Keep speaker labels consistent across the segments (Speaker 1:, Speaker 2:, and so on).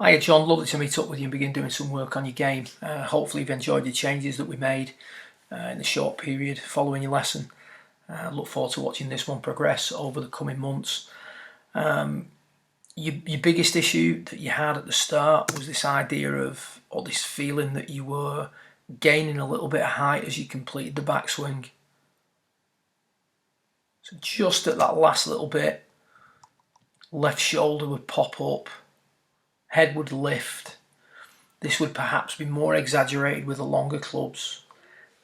Speaker 1: Hiya John, lovely to meet up with you and begin doing some work on your game. Hopefully you've enjoyed the changes that we made in the short period following your lesson. Look forward to watching this one progress over the coming months. Your biggest issue that you had at the start was this idea of, or this feeling that you were gaining a little bit of height as you completed the backswing. So just at that last little bit, left shoulder would pop up, head would lift. This would perhaps be more exaggerated with the longer clubs,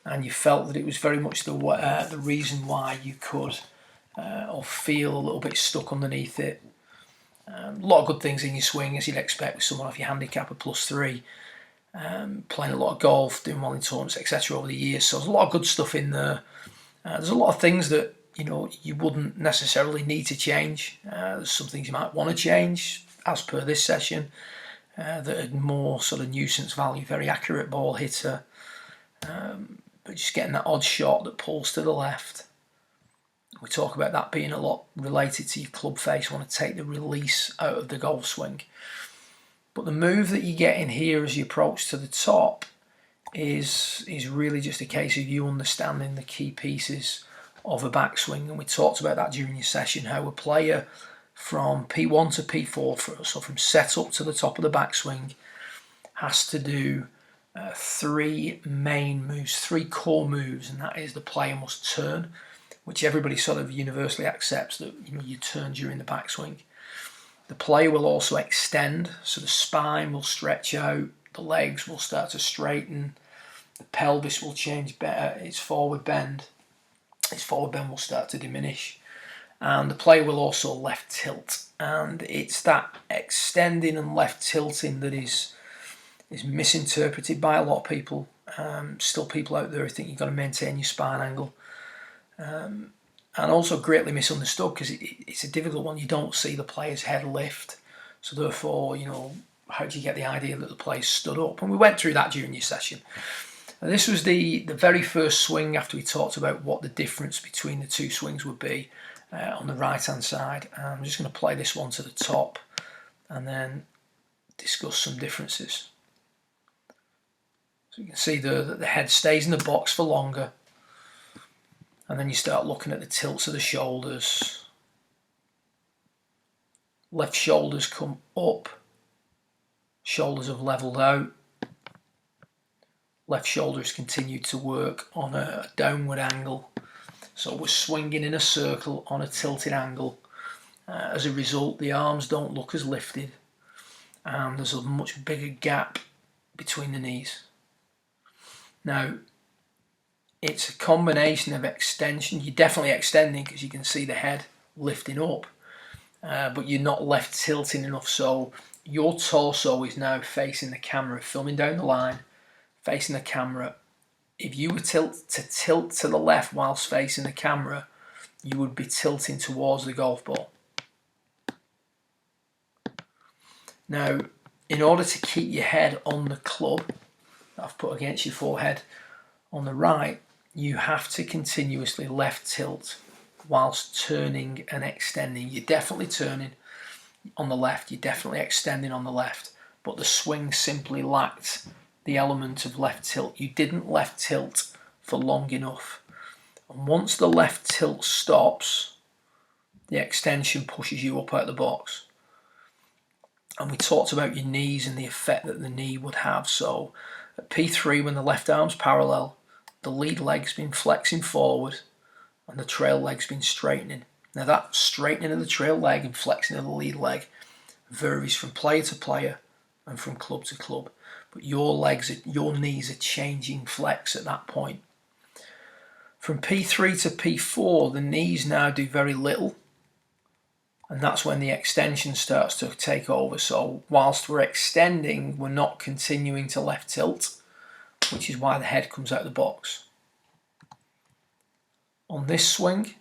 Speaker 1: and you felt that it was very much the reason why you could or feel a little bit stuck underneath it. A lot of good things in your swing, as you'd expect with someone off your handicap of +3, playing a lot of golf, doing well in tournaments, etc. over the years. So there's a lot of good stuff in there. There's a lot of things that you wouldn't necessarily need to change. There's some things you might want to change, as per this session, that are more sort of nuisance value, very accurate ball hitter, but just getting that odd shot that pulls to the left. We talk about that being a lot related to your club face. You want to take the release out of the golf swing. But the move that you get in here as you approach to the top is really just a case of you understanding the key pieces of a backswing. And we talked about that during your session, how a player from P1 to P4, so from setup to the top of the backswing, has to do three main moves, three core moves, and that is the player must turn, which everybody sort of universally accepts that you turn during the backswing. The player will also extend, so the spine will stretch out, the legs will start to straighten, the pelvis will change better, its forward bend will start to diminish, and the player will also left tilt. And it's that extending and left tilting that is misinterpreted by a lot of people. Still people out there who think you've got to maintain your spine angle. And also greatly misunderstood because it's a difficult one. You don't see the player's head lift. So therefore, how do you get the idea that the player stood up? And we went through that during your session. And this was the very first swing after we talked about what the difference between the two swings would be on the right-hand side. I'm just going to play this one to the top and then discuss some differences. So you can see that the head stays in the box for longer. And then you start looking at the tilts of the shoulders. Left shoulders come up. Shoulders have levelled out. Left shoulders continue to work on a downward angle. So we're swinging in a circle on a tilted angle. As a result, the arms don't look as lifted. And there's a much bigger gap between the knees. Now, it's a combination of extension. You're definitely extending because you can see the head lifting up, but you're not left tilting enough. So your torso is now facing the camera, filming down the line, facing the camera. If you were tilt to the left whilst facing the camera, you would be tilting towards the golf ball. Now, in order to keep your head on the club that I've put against your forehead on the right, you have to continuously left tilt whilst turning and extending. You're definitely turning on the left, you're definitely extending on the left, but the swing simply lacked the element of left tilt. You didn't left tilt for long enough. And once the left tilt stops, the extension pushes you up out of the box. And we talked about your knees and the effect that the knee would have. So at P3, when the left arm's parallel, the lead leg's been flexing forward and the trail leg's been straightening. Now that straightening of the trail leg and flexing of the lead leg varies from player to player and from club to club. But your knees are changing flex at that point. From P3 to P4, the knees now do very little. And that's when the extension starts to take over. So whilst we're extending, we're not continuing to left tilt, which is why the head comes out of the box. On this swing,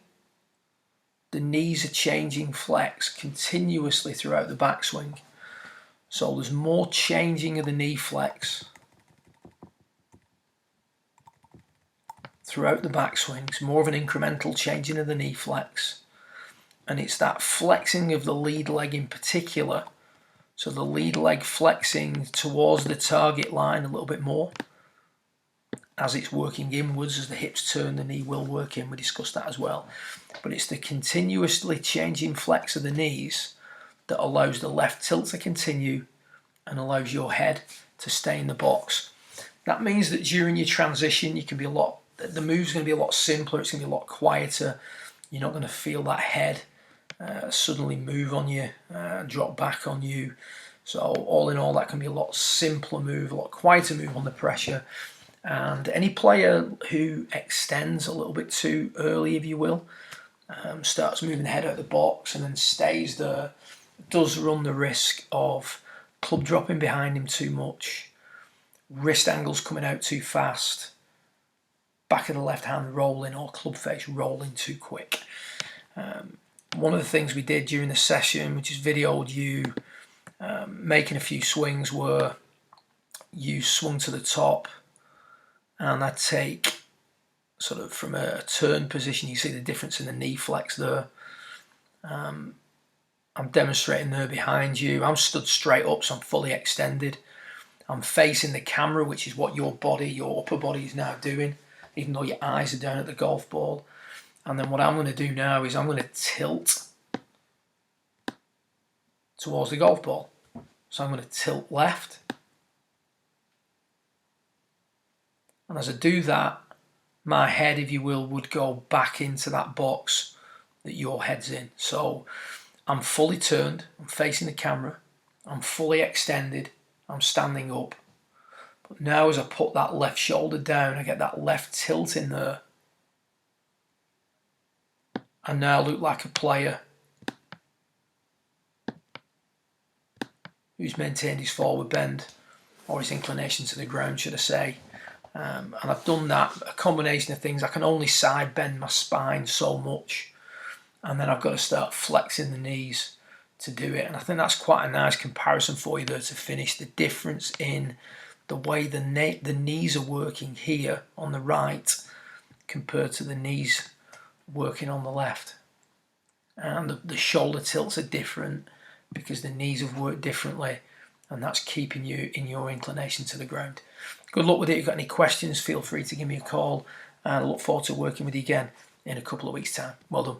Speaker 1: the knees are changing flex continuously throughout the backswing. So there's more changing of the knee flex throughout the backswing. It's more of an incremental changing of the knee flex. And it's that flexing of the lead leg in particular. So the lead leg flexing towards the target line a little bit more. As it's working inwards, as the hips turn, the knee will work in. We discussed that as well. But it's the continuously changing flex of the knees that allows the left tilt to continue and allows your head to stay in the box. That means that during your transition, you can be the move's going to be a lot simpler. It's going to be a lot quieter. You're not going to feel that head suddenly move on you, drop back on you. So all in all, that can be a lot simpler move, a lot quieter move under pressure. And any player who extends a little bit too early, if you will, starts moving the head out of the box and then stays there, does run the risk of club dropping behind him too much, wrist angles coming out too fast, back of the left hand rolling, or club face rolling too quick. One of the things we did during the session, which is videoed you making a few swings, where you swung to the top and I take sort of from a turn position. You see the difference in the knee flex there. I'm demonstrating there behind you. I'm stood straight up, so I'm fully extended. I'm facing the camera, which is what your upper body is now doing, even though your eyes are down at the golf ball. And then what I'm going to do now is I'm going to tilt towards the golf ball. So I'm going to tilt left. And as I do that, my head, if you will, would go back into that box that your head's in. So I'm fully turned, I'm facing the camera, I'm fully extended, I'm standing up. But now as I put that left shoulder down, I get that left tilt in there. I now look like a player who's maintained his forward bend, or his inclination to the ground, should I say. And I've done that, a combination of things. I can only side bend my spine so much, and then I've got to start flexing the knees to do it. And I think that's quite a nice comparison for you there to finish. The difference in the way the knees are working here on the right compared to the knees working on the left. And the shoulder tilts are different because the knees have worked differently, and that's keeping you in your inclination to the ground. Good luck with it. If you've got any questions, feel free to give me a call, and I look forward to working with you again in a couple of weeks' time. Well done.